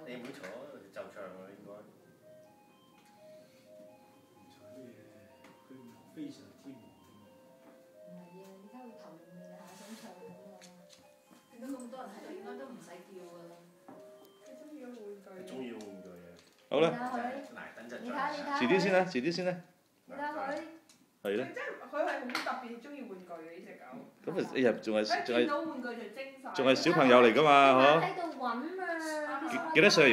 你唔會坐就唱喎應該。唔坐啲嘢，佢非常之忙。唔係啊，你睇佢頭面面下想唱咁啊！見到咁多人喺度，應該都唔使叫㗎啦。佢中意玩具。中意玩具嘅。好啦。你睇遲啲先啦，遲啲先啦。你睇佢。係咧。佢係好特別中意玩具嘅呢只狗。咁啊，哎呀，仲係見到玩具就精晒。仲係小朋友嚟㗎嘛，嗬？喺度揾啊！幾多歲？